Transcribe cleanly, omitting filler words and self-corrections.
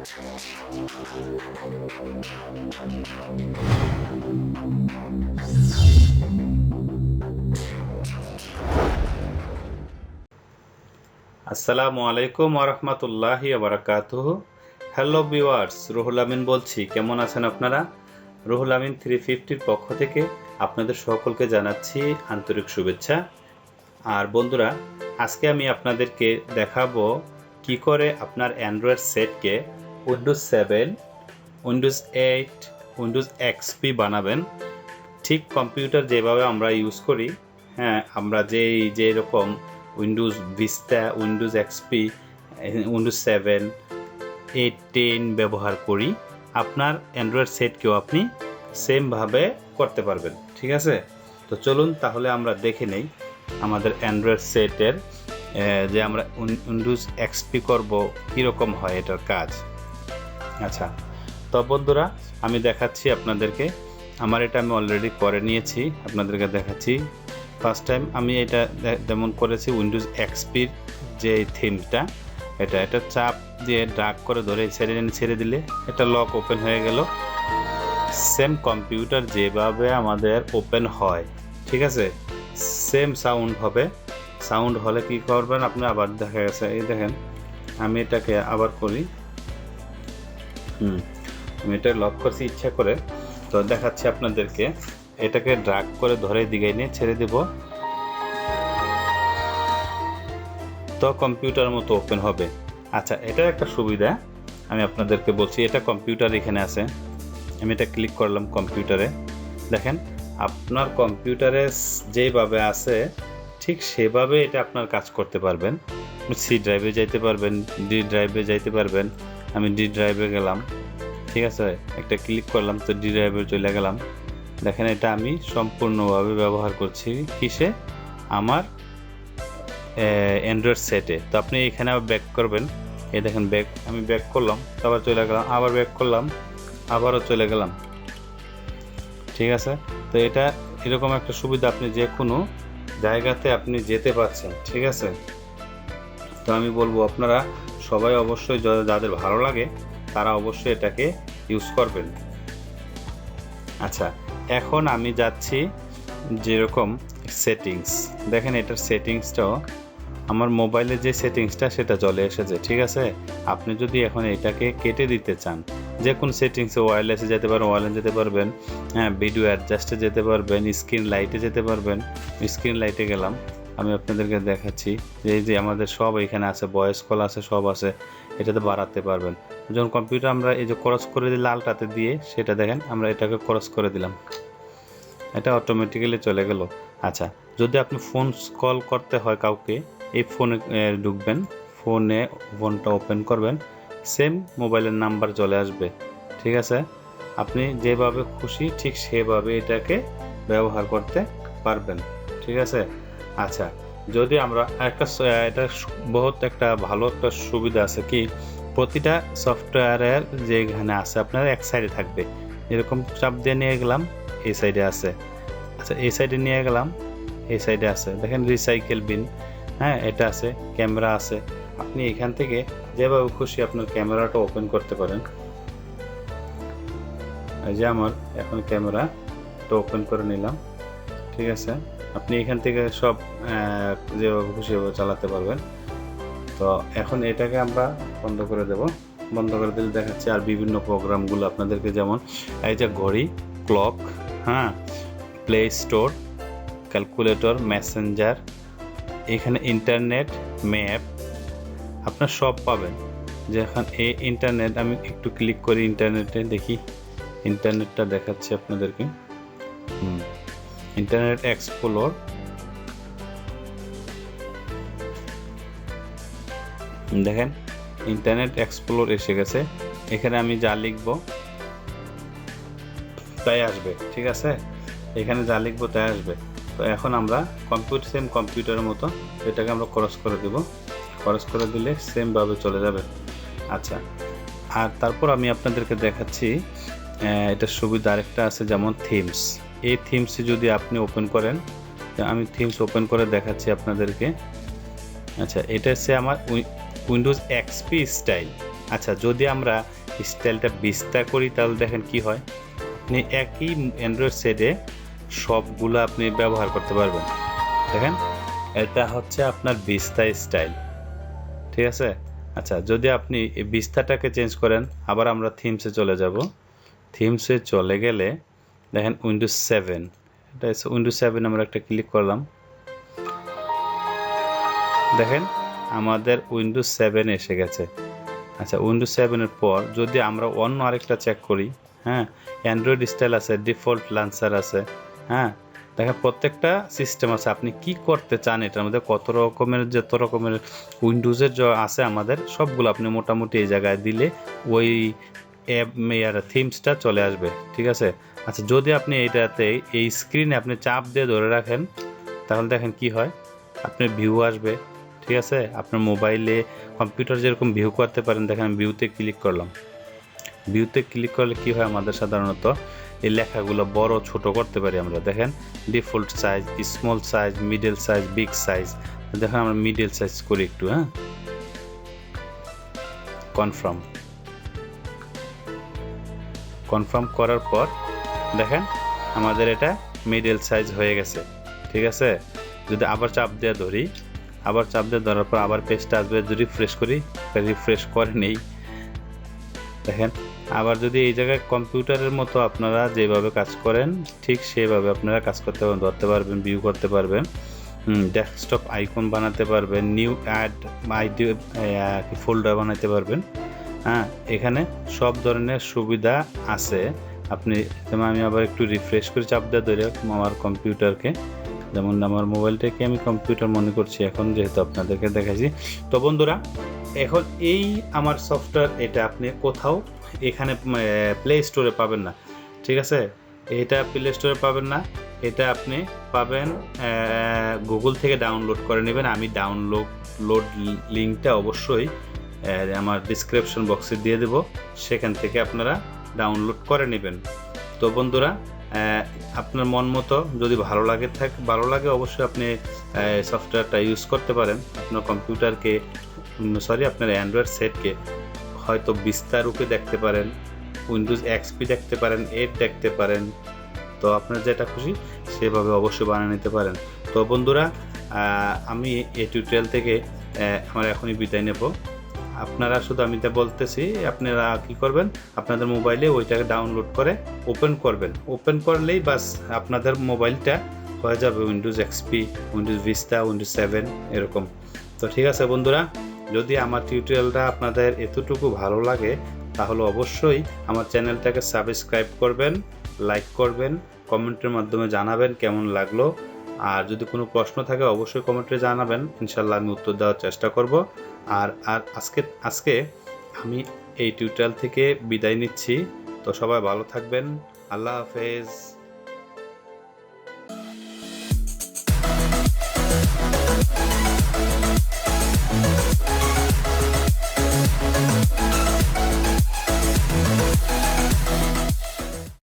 আসসালামু আলাইকুম ওয়া রাহমাতুল্লাহি ওয়া বারাকাতুহু। হ্যালো ভিউয়ার্স, রুহুল আমিন বলছি। কেমন আছেন আপনারা? রুহুল আমিন 350 পক্ষ থেকে আপনাদের সকলকে জানাচ্ছি আন্তরিক শুভেচ্ছা। আর বন্ধুরা, আজকে আমি আপনাদেরকে দেখাবো কি করে আপনার অ্যান্ড্রয়েড সেটকে উইন্ডোজ 7, উইন্ডোজ 8, উইন্ডোজ এক্সপি বানাবেন। ঠিক কম্পিউটার যেভাবে আমরা ইউজ করি, হ্যাঁ, আমরা যেরকম Windows vista, Windows XP, Windows 7, 8, 10 ব্যবহার করি, আপনার অ্যান্ড্রয়েড সেটকেও আপনি সেমভাবে করতে পারবেন। ঠিক আছে, তো চলুন তাহলে আমরা দেখে নেই আমাদের অ্যান্ড্রয়েড সেটের যে আমরা উইন্ডোজ এক্সপি করব কীরকম হয় এটার কাজ। আচ্ছা, তো বন্ধুরা, আমি দেখাচ্ছি আপনাদেরকে। আমার এটা আমি অলরেডি করে নিয়েছি, আপনাদেরকে দেখাচ্ছি। ফার্স্ট টাইম আমি এটা যেমন করেছি উইন্ডোজ এক্সপির যে থিমটা, এটা চাপ দিয়ে ড্রাগ করে ধরে ছেড়ে দিলে এটা লক ওপেন হয়ে গেল। সেম কম্পিউটার যেভাবে আমাদের ওপেন হয়, ঠিক আছে, সেম সাউন্ড হবে। সাউন্ড হলে কি করবেন আপনি, আবার দেখা গেছে এই দেখেন আমি এটাকে আবার করি। আমি এটা লক করছি ইচ্ছা করে, তো দেখাচ্ছি আপনাদেরকে। এটাকে ড্রাগ করে ধরে দিকে নিয়ে ছেড়ে দেব, তো কম্পিউটার মতো ওপেন হবে। আচ্ছা, এটার একটা সুবিধা আমি আপনাদেরকে বলছি। এটা কম্পিউটার এখানে আছে, আমি এটা ক্লিক করলাম কম্পিউটারে। দেখেন আপনার কম্পিউটারে যেভাবে আছে ঠিক সেভাবে এটা আপনার কাজ করতে পারবেন। সি ড্রাইভে যাইতে পারবেন, ডি ড্রাইভে যাইতে পারবেন। আমি ডি ড্রাইভে গেলাম, ঠিক আছে, একটা ক্লিক করলাম তো ডি ড্রাইভে চলে গেলাম। দেখেন এটা আমি সম্পূর্ণভাবে ব্যবহার করছি কিসে, আমার অ্যান্ড্রয়েড সেটে। তো আপনি এখানে আবার ব্যাক করবেন, এই দেখেন ব্যাক, আমি ব্যাক করলাম, আবার চলে গেলাম, আবার ব্যাক করলাম, আবারও চলে গেলাম। ঠিক আছে, তো এটা এরকম একটা সুবিধা, আপনি যে কোনো জায়গাতে আপনি যেতে পারছেন। ঠিক আছে, তো আমি বলবো আপনারা সবাই অবশ্যই যাদের ভালো লাগে তারা অবশ্যই এটাকে ইউজ করবেন। আচ্ছা, এখন আমি যাচ্ছি যেরকম সেটিংস, দেখেন এটার সেটিংসটাও আমার মোবাইলে যে সেটিংসটা সেটা চলে এসেছে। ঠিক আছে, আপনি যদি এখন এটাকে কেটে দিতে চান, যে কোন সেটিংসে ওয়্যারলেসে যেতে পারেন, ওয়্যারলেস যেতে পারবেন, হ্যাঁ, ভিডিও অ্যাডজাস্টে যেতে পারবেন, স্ক্রিন লাইটে যেতে পারবেন। স্ক্রিন লাইটে গেলাম, আমি আপনাদেরকে দেখাচ্ছি যে এই যে আমাদের সব এখানে আছে, ভয়েস কল আছে, সব আছে, এটাতে বাড়াতে পারবেন। যখন কম্পিউটার আমরা এই যে ক্রস করে দিই লালটাতে দিয়ে, সেটা দেখেন আমরা এটাকে ক্রস করে দিলাম, এটা অটোমেটিক্যালি চলে গেল। আচ্ছা, যদি আপনি ফোন কল করতে হয় কাউকে, এই ফোনে ঢুকবেন, ফোনটা ওপেন করবেন, সেম মোবাইলের নাম্বার চলে আসবে। ঠিক আছে, আপনি যেভাবে খুশি ঠিক সেভাবে এটাকে ব্যবহার করতে পারবেন। ঠিক আছে, আচ্ছা, যদি আমরা এটা বহুত একটা ভালো একটা সুবিধা আছে কি, প্রতিটা সফটওয়্যারের যেখানে আছে আপনার এক সাইডে থাকবে, এরকম চাপ দিয়ে নিয়ে গেলাম, এই সাইডে আছে। আচ্ছা, এই সাইডে নিয়ে গেলাম, এই সাইডে আছে, দেখেন রিসাইকেল বিন, হ্যাঁ, এটা আছে, ক্যামেরা আছে। আপনি এখান থেকে যেভাবে খুশি আপনার ক্যামেরাটা ওপেন করতে পারেন। এই যে আমার এখন ক্যামেরাটা ওপেন করে নিলাম। ঠিক আছে, আপনি এখান থেকে সব যেভাবে খুশি চালাতে পারবেন। তো এখন এটাকে আমরা বন্ধ করে দেব, বন্ধ করে দিলে দেখাচ্ছে আর বিভিন্ন প্রোগ্রামগুলো আপনাদেরকে, যেমন এই যে ঘড়ি, ক্লক, হ্যাঁ, প্লে স্টোর, ক্যালকুলেটর, মেসেঞ্জার, এখানে ইন্টারনেট, ম্যাপ, আপনার সব পাবেন। যখন এই ইন্টারনেট, আমি একটু ক্লিক করি ইন্টারনেটে, দেখি ইন্টারনেটটা দেখাচ্ছি আপনাদেরকে। ইন্টারনেট এক্সপ্লোর, দেখেন ইন্টারনেট এক্সপ্লোর এসে গেছে। এখানে আমি যা লিখব তাই আসবে। ঠিক আছে, এখানে যা লিখবো তাই আসবে। তো এখন আমরা সেম কম্পিউটারের মতো এটাকে আমরা ক্রস করে দেব, ক্রস করে দিলে সেমভাবে চলে যাবে। আচ্ছা, আর তারপর আমি আপনাদেরকে দেখাচ্ছি এটার সুবিধা আরেকটা আছে, যেমন থিমস। এই থিমসে যদি আপনি ওপেন করেন, আমি থিমস ওপেন করে দেখাচ্ছি আপনাদেরকে। আচ্ছা, এটা হচ্ছে আমার উইন্ডোজ এক্সপি স্টাইল। আচ্ছা, যদি আমরা স্টাইলটা বিস্তার করি তাহলে দেখেন কি হয়, আপনি একই অ্যান্ড্রয়েড সেটে সবগুলো আপনি ব্যবহার করতে পারবেন। দেখেন, এটা হচ্ছে আপনার বিস্তা স্টাইল, ঠিক আছে। আচ্ছা, যদি আপনি এই বিস্তাটাকে চেঞ্জ করেন, আবার আমরা থিমসে চলে যাব। থিমসে চলে গেলে দেখেন উইন্ডোজ 7, এটা হচ্ছে উইন্ডোজ 7, আমরা একটা ক্লিক করলাম। দেখেন আমাদের উইন্ডোজ 7 এসে গেছে। আচ্ছা, উইন্ডোজ 7-এর পর যদি আমরা অন্য আরেকটা চেক করি, হ্যাঁ, অ্যান্ড্রয়েড স্টাইল আছে, ডিফল্ট লঞ্চার আছে, হ্যাঁ, দেখেন প্রত্যেকটা সিস্টেম আছে, আপনি কি করতে চান এটার মধ্যে কত রকমের, যত রকমের উইন্ডোজের আছে আমাদের সবগুলো আপনি মোটামুটি এই জায়গায় দিলে ওই থিমসটা চলে আসবে, ঠিক আছে। আচ্ছা, যদি আপনি এইটাতে এই স্ক্রিনে আপনি চাপ দিয়ে ধরে রাখেন তাহলে দেখেন কি হয়, আপনার ভিউ আসবে, ঠিক আছে। আপনার মোবাইলে কম্পিউটার যেরকম ভিউ করতে পারেন, দেখেন ভিউতে ক্লিক করলাম। ভিউতে ক্লিক করলে কি হয়, আমাদের সাধারণত এই লেখাগুলো বড় ছোট করতে পারি আমরা। দেখেন default size, small size, middle size, big size. দেখেন আমরা মিডল সাইজ করি একটু, হ্যাঁ, কনফার্ম করার পর দেখেন আমাদের এটা মিডল সাইজ হয়ে গেছে, ঠিক আছে। যদি আবার চাপ দিয়ে ধরি, আবার চাপ দিয়ে ধরার পর আবার পেজটা আসবে, যদি রিফ্রেশ করি, রিফ্রেশ করে নেই, দেখেন আবার যদি এই জায়গায় কম্পিউটারের মতো আপনারা যেভাবে কাজ করেন ঠিক সেভাবে আপনারা কাজ করতে পারবেন, ধরতে পারবেন, ভিউ করতে পারবেন, ডেস্কটপ আইকন বানাতে পারবেন, নিউ অ্যাড আইডি ফোল্ডার বানাতে পারবেন, হ্যাঁ, এখানে সব ধরনের সুবিধা আছে। আপনি যেমন আমি আবার একটু রিফ্রেশ করে চাপ দিয়ে ধরে আমার কম্পিউটারকে, যেমন আমার মোবাইলটাকে আমি কম্পিউটার মনে করছি এখন, যেহেতু আপনাদেরকে দেখাচ্ছি। তো বন্ধুরা, এখন এই আমার সফটওয়্যার এটা আপনি কোথাও এখানে প্লে স্টোরে পাবেন না, ঠিক আছে। এটা প্লে স্টোরে পাবেন না, এটা আপনি পাবেন গুগল থেকে ডাউনলোড করে নেবেন। আমি ডাউনলোড লিঙ্কটা অবশ্যই আমার ডিসক্রিপশন বক্সে দিয়ে দেব, সেখান থেকে আপনারা ডাউনলোড করে নেবেন। তো বন্ধুরা, আপনার মন মতো যদি ভালো লাগে অবশ্যই আপনি সফটওয়্যারটা ইউজ করতে পারেন। আপনার কম্পিউটারকে আপনার অ্যান্ড্রয়েড সেটকে হয়তো বিস্তার রূপে দেখতে পারেন, উইন্ডোজ এক্সপি দেখতে পারেন, 8 দেখতে পারেন। তো আপনার যেটা খুশি সেভাবে অবশ্যই বানিয়ে নিতে পারেন। তো বন্ধুরা, আমি এই টিউটোরিয়াল থেকে আমার এখনই বিদায় নেব। আপনারা শুধু আমি যা বলতেছি, আপনারা কি করবেন, আপনাদের মোবাইলে ওইটাকে ডাউনলোড করে ওপেন করলেই বাস আপনাদের মোবাইলটা হয়ে যাবে Windows XP, Windows vista, Windows 7 এরকম। তো ঠিক আছে বন্ধুরা, যদি আমার টিউটোরিয়ালটা আপনাদের এতটুকু ভালো লাগে তাহলে অবশ্যই আমার চ্যানেলটাকে সাবস্ক্রাইব করবেন, লাইক করবেন, কমেন্টের মাধ্যমে জানাবেন কেমন লাগলো। আর যদি কোনো প্রশ্ন থাকে অবশ্যই কমেন্টে জানাবেন, ইনশাল্লাহ আমি উত্তর দেওয়ার চেষ্টা করব। আর আজকে আমি এই টিউটোরিয়াল থেকে বিদায় নিচ্ছি। তো সবাই ভালো থাকবেন, আল্লাহ হাফেজ।